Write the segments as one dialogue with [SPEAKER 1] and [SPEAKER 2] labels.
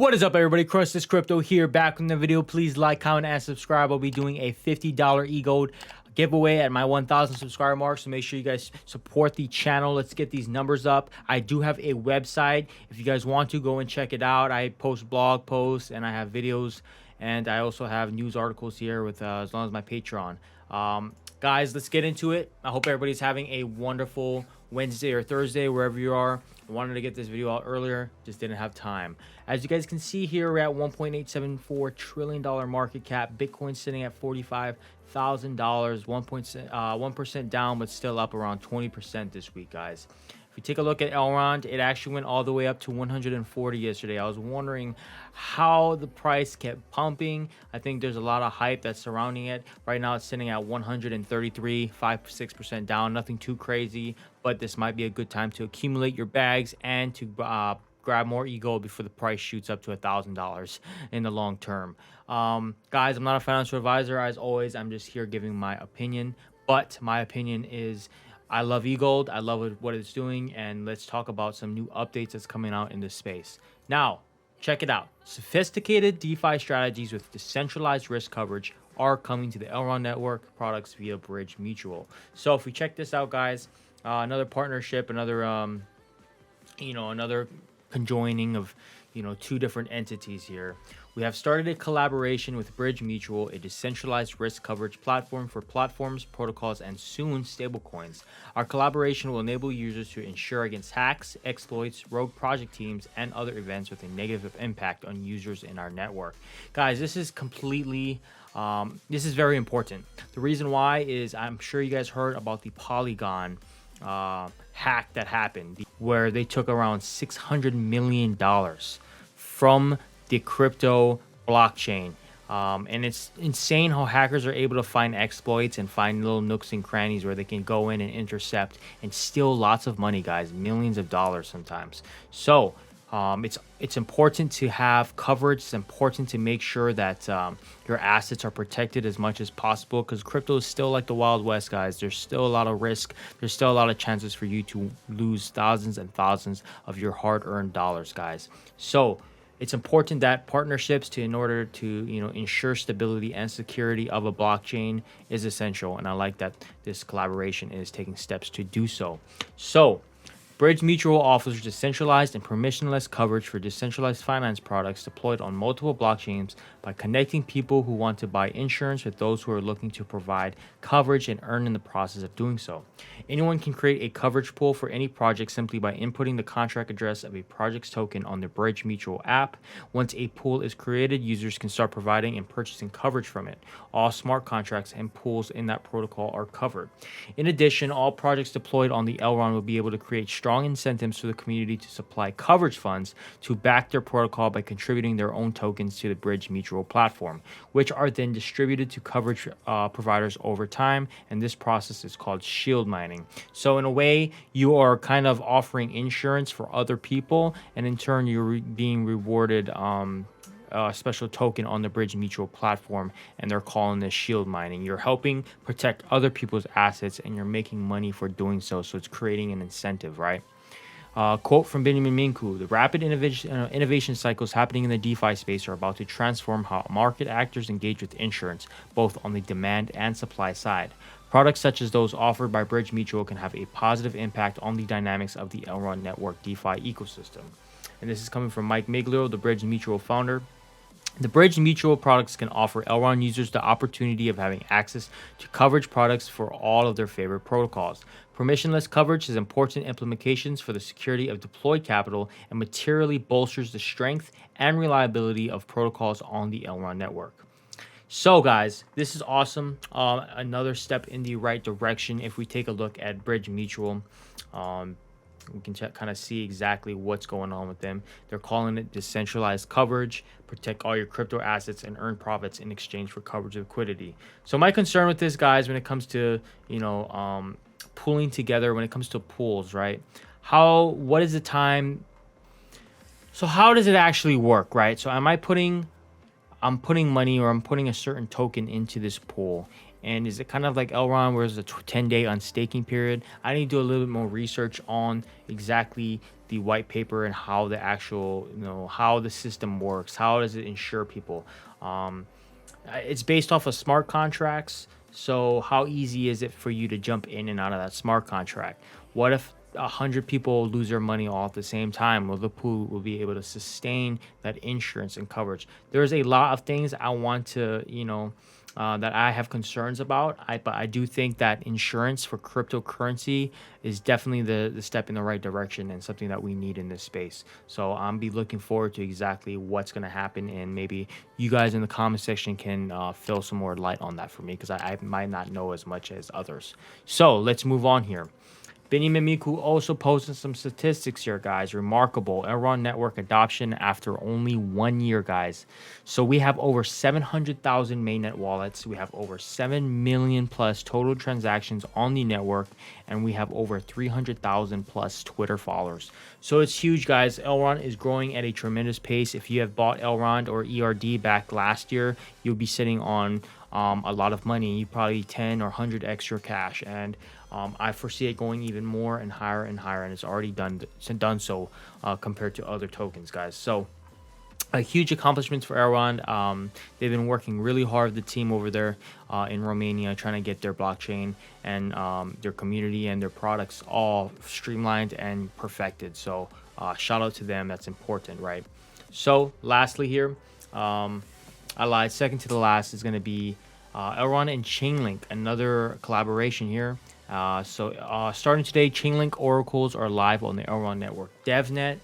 [SPEAKER 1] What is up, everybody? Crustless Crypto here, back in the video. Please like, comment, and subscribe. I'll be doing a $50 EGLD giveaway at my 1,000 subscriber mark, so make sure you guys support the channel. Let's get these numbers up. I do have a website. If you guys want to, go and check it out. I post blog posts, and I have videos, and I also have news articles here with as long as my Patreon. Guys, let's get into it. I hope everybody's having a wonderful Wednesday or Thursday, wherever you are. I wanted to get this video out earlier, just didn't have time. As you guys can see here, we're at $1.874 trillion market cap. Bitcoin sitting at $45,000, 1% down, but still up around 20% this week, guys. If we take a look at Elrond, it actually went all the way up to 140 yesterday. I was wondering how the price kept pumping. I think there's a lot of hype that's surrounding it. Right now it's sitting at 133, 5-6% down. Nothing too crazy, but this might be a good time to accumulate your bags and to grab more EGLD before the price shoots up to $1,000 in the long term. Guys, I'm not a financial advisor. As always, I'm just here giving my opinion, but my opinion is I love EGLD. I love what it's doing, and let's talk about some new updates that's coming out in this space. Now, check it out. Sophisticated DeFi strategies with decentralized risk coverage are coming to the Elrond network products via Bridge Mutual. So if we check this out, guys, another partnership, another another conjoining of two different entities here. We have started a collaboration with Bridge Mutual, a decentralized risk coverage platform for platforms, protocols, and soon stablecoins. Our collaboration will enable users to insure against hacks, exploits, rogue project teams, and other events with a negative impact on users in our network. Guys, this is completely this is very important. The reason why is I'm sure you guys heard about the Polygon hack that happened, where they took around $600 million from the crypto blockchain. And it's insane how hackers are able to find exploits and find little nooks and crannies where they can go in and intercept and steal lots of money, guys, millions of dollars sometimes. So it's important to have coverage. It's important to make sure that your assets are protected as much as possible, because crypto is still like the Wild West, guys. There's still a lot of risk. There's still a lot of chances for you to lose thousands and thousands of your hard-earned dollars, guys. So it's important that partnerships in order to ensure stability and security of a blockchain is essential, and I like that this collaboration is taking steps to do so. So Bridge Mutual offers decentralized and permissionless coverage for decentralized finance products deployed on multiple blockchains by connecting people who want to buy insurance with those who are looking to provide coverage and earn in the process of doing so. Anyone can create a coverage pool for any project simply by inputting the contract address of a project's token on the Bridge Mutual app. Once a pool is created, users can start providing and purchasing coverage from it. All smart contracts and pools in that protocol are covered. In addition, all projects deployed on the Elrond will be able to create strong incentives for the community to supply coverage funds to back their protocol by contributing their own tokens to the Bridge Mutual platform, which are then distributed to coverage providers over time, and this process is called shield mining. So in a way, you are kind of offering insurance for other people, and in turn you're being rewarded a special token on the Bridge Mutual platform, and they're calling this shield mining. You're helping protect other people's assets, and you're making money for doing so, so it's creating an incentive, right? Quote from Benjamin Minku: the rapid innovation cycles happening in the DeFi space are about to transform how market actors engage with insurance, both on the demand and supply side. Products such as those offered by Bridge Mutual can have a positive impact on the dynamics of the Elrond network DeFi ecosystem. And this is coming from Mike Miglio, the Bridge Mutual founder. The Bridge Mutual products can offer Elrond users the opportunity of having access to coverage products for all of their favorite protocols. Permissionless coverage has important implications for the security of deployed capital and materially bolsters the strength and reliability of protocols on the Elrond network. So guys, this is awesome. Another step in the right direction. If we take a look at Bridge Mutual, we can kind of see exactly what's going on with them. They're calling it decentralized coverage, protect all your crypto assets and earn profits in exchange for coverage of liquidity. So my concern with this, guys, when it comes to pooling together, when it comes to pools, right? What is the time? So how does it actually work, right? So I'm putting money, or I'm putting a certain token into this pool, And is it kind of like Elrond, where there's a 10-day unstaking period? I need to do a little bit more research on exactly the white paper and how the actual, how the system works. How does it insure people? It's based off of smart contracts. So how easy is it for you to jump in and out of that smart contract? What if 100 people lose their money all at the same time? Well, the pool will be able to sustain that insurance and coverage. There's a lot of things I want to, that I have concerns about. But I do think that insurance for cryptocurrency is definitely the step in the right direction and something that we need in this space. So I'm be looking forward to exactly what's going to happen, and maybe you guys in the comment section can fill some more light on that for me, because I might not know as much as others. So let's move on here. Benny Mimiku also posted some statistics here, guys. Remarkable Elrond network adoption after only 1 year, guys. So we have over 700,000 mainnet wallets. We have over 7 million plus total transactions on the network, and we have over 300,000 plus Twitter followers. So it's huge, guys. Elrond is growing at a tremendous pace. If you have bought Elrond or ERD back last year, you'll be sitting on a lot of money. You probably 10 or 100 extra cash, and I foresee it going even more and higher, and it's already done so compared to other tokens, guys. So a huge accomplishments for Elrond. They've been working really hard, the team over there in Romania, trying to get their blockchain and their community and their products all streamlined and perfected. So shout out to them. That's important, right? So lastly here, I lied. Second to the last is going to be Elrond and Chainlink, another collaboration here. Starting today, Chainlink Oracles are live on the Elrond network DevNet.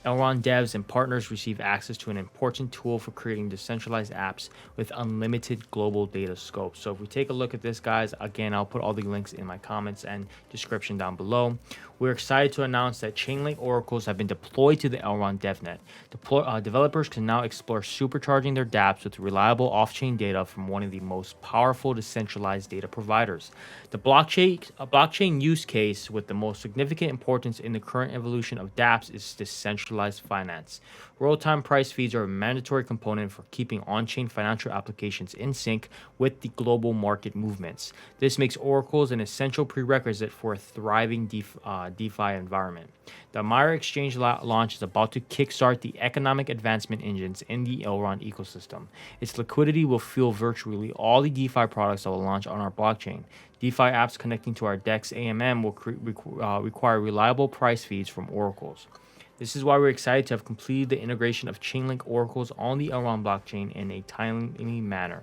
[SPEAKER 1] Elrond devs and partners receive access to an important tool for creating decentralized apps with unlimited global data scope. So if we take a look at this, guys, again, I'll put all the links in my comments and description down below. We're excited to announce that Chainlink Oracles have been deployed to the Elrond DevNet. Developers can now explore supercharging their dApps with reliable off-chain data from one of the most powerful decentralized data providers. The blockchain use case with the most significant importance in the current evolution of dApps is decentralized finance. Real-time price feeds are a mandatory component for keeping on-chain financial applications in sync with the global market movements. This makes oracles an essential prerequisite for a thriving DeFi environment. The Maiar exchange launch is about to kickstart the economic advancement engines in the Elrond ecosystem. Its liquidity will fuel virtually all the DeFi products that will launch on our blockchain. DeFi apps connecting to our DEX AMM will require reliable price feeds from oracles. This is why we're excited to have completed the integration of Chainlink Oracles on the Elrond blockchain in a timely manner.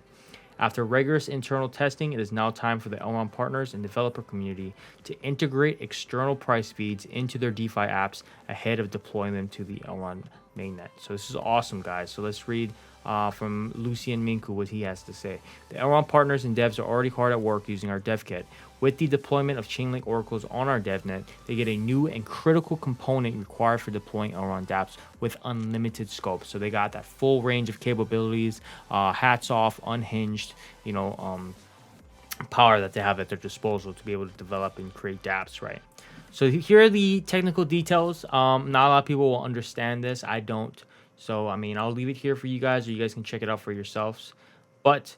[SPEAKER 1] After rigorous internal testing, it is now time for the Elrond partners and developer community to integrate external price feeds into their DeFi apps ahead of deploying them to the Elrond mainnet. So this is awesome, guys. So let's read from Lucian Minku what he has to say. The Elrond partners and devs are already hard at work using our dev kit. With the deployment of Chainlink Oracles on our DevNet, they get a new and critical component required for deploying Elrond dApps with unlimited scope. So they got that full range of capabilities, hats off, unhinged, power that they have at their disposal to be able to develop and create dApps, right? So here are the technical details. Not a lot of people will understand this. I don't. So, I mean, I'll leave it here for you guys, or you guys can check it out for yourselves. But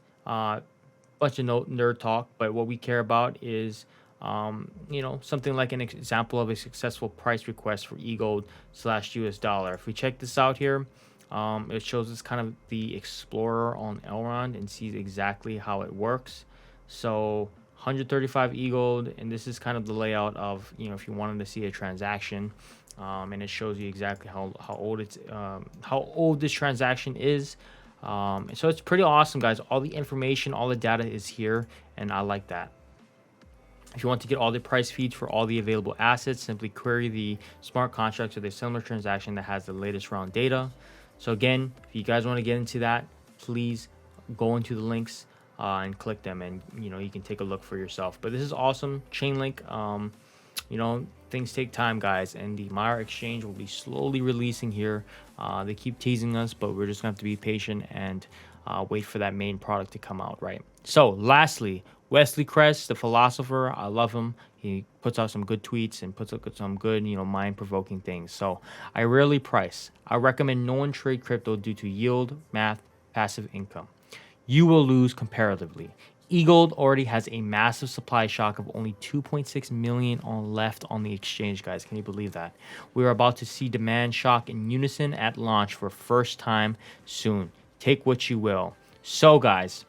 [SPEAKER 1] bunch of nerd talk, but what we care about is something like an example of a successful price request for EGLD/US dollar. If we check this out here, it shows us kind of the explorer on Elrond and sees exactly how it works. So 135 EGLD, and this is kind of the layout of if you wanted to see a transaction, and it shows you exactly how old this transaction is. So it's pretty awesome, guys. All the information, all the data is here, and I like that. If you want to get all the price feeds for all the available assets, simply query the smart contracts with a similar transaction that has the latest round data. So again, if you guys want to get into that, please go into the links and click them, and you can take a look for yourself. But this is awesome. Chainlink, things take time, guys, and the Maiar exchange will be slowly releasing here. They keep teasing us, but we're just gonna have to be patient and wait for that main product to come out, right? So lastly, Wesley Kres, the philosopher, I love him. He puts out some good tweets and puts out some good, mind-provoking things. So I rarely price. I recommend no one trade crypto due to yield, math, passive income. You will lose comparatively. EGLD already has a massive supply shock of only 2.6 million left on the exchange, guys. Can you believe that? We are about to see demand shock in unison at launch for first time soon. Take what you will. So, guys,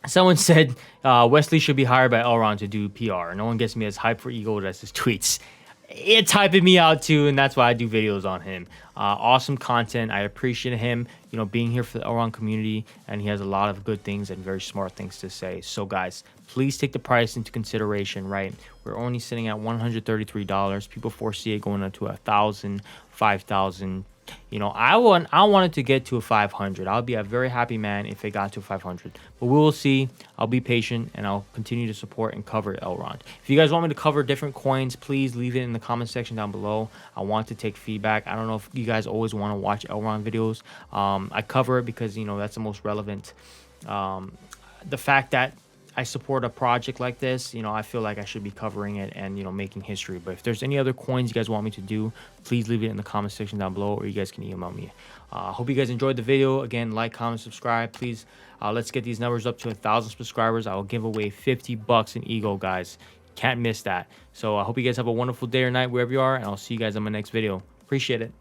[SPEAKER 1] someone said Wesley should be hired by Elrond to do PR. No one gets me as hyped for EGLD as his tweets. It's hyping me out too, and that's why I do videos on him. Awesome content. I appreciate him, being here for the Elrond community, and he has a lot of good things and very smart things to say. So, guys, please take the price into consideration, right? We're only sitting at $133. People foresee it going up to 1,000, 5,000. I want it to get to a 500. I'll be a very happy man if it got to 500. But we will see. I'll be patient, and I'll continue to support and cover Elrond. If you guys want me to cover different coins, please leave it in the comment section down below. I want to take feedback. I don't know if you guys always want to watch Elrond videos. I cover it because, that's the most relevant. The fact that I support a project like this, I feel like I should be covering it and, making history. But if there's any other coins you guys want me to do, please leave it in the comment section down below, or you guys can email me. Hope you guys enjoyed the video. Again, like, comment, subscribe, please. Let's get these numbers up to 1,000 subscribers. I will give away $50 in EGLD, guys. Can't miss that. So I hope you guys have a wonderful day or night wherever you are, and I'll see you guys on my next video. Appreciate it.